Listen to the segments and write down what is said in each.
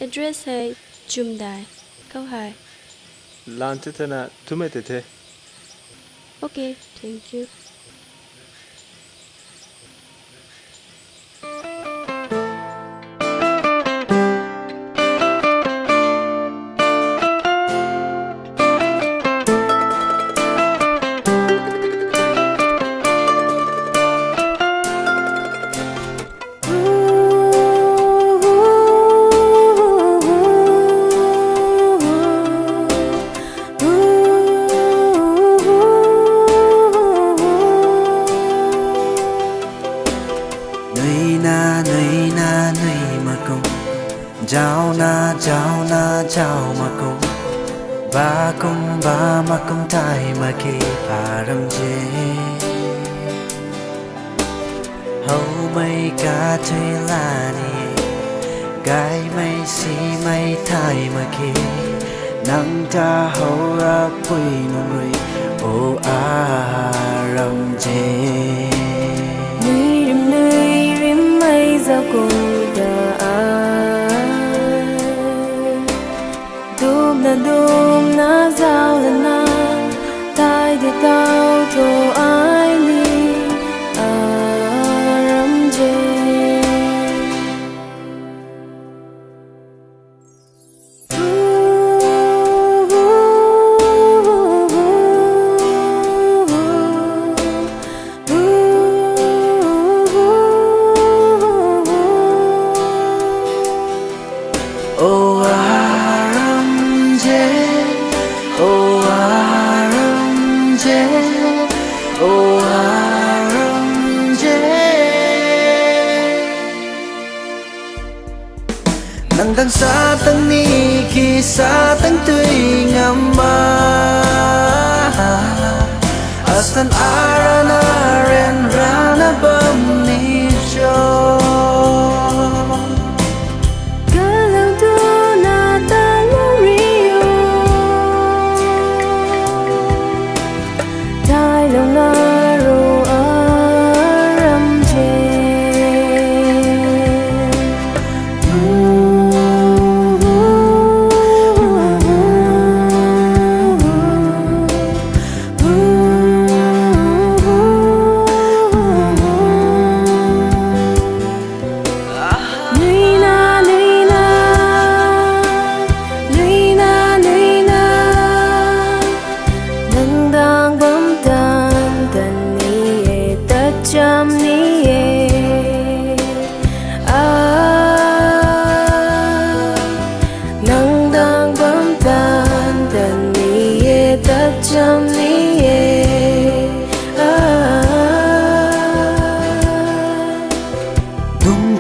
Address है Chumdai. Câu 2. Lantitana tumetete. Okay, thank you. Nui mà cùng Chào na chào mà cùng Ba mà cùng tai mà kỳ param je Hầu mây ca thuê là ni Gai mây si mây thai mà kỳ Nang ta hầu ra bùi nụ người ô ram je Nui rim mây giao cùng Dum na giao là na Tai để tao thô ai ni ram je Nang tang sa tang ni ki sa tang tui ngama Asan arana ren rana bam ni jo Galang tu na ta lo rio Tai lo na ro ram je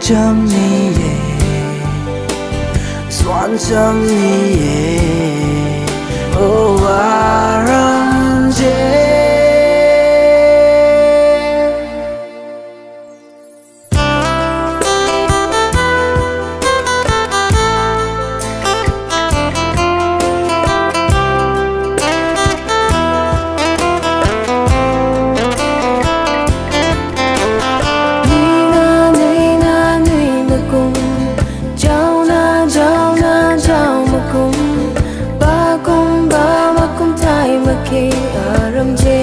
Cham ni ye Swan cham ni ye Oh aram je Aram je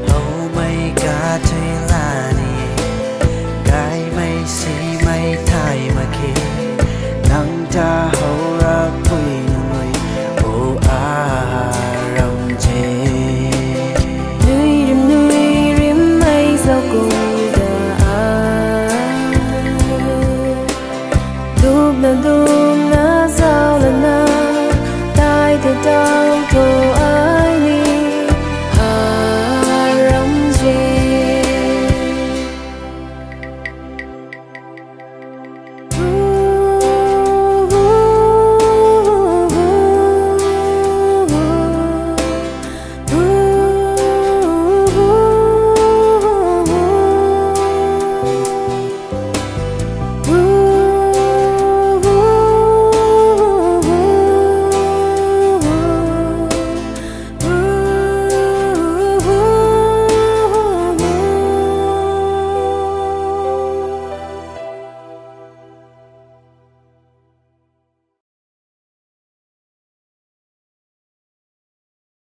Hầu mây ca thuê là ni Gai mây si mây thai mà khi Nang ta hầu ra bùi nụ người ô ram je Nui rim mây giao cùng Dum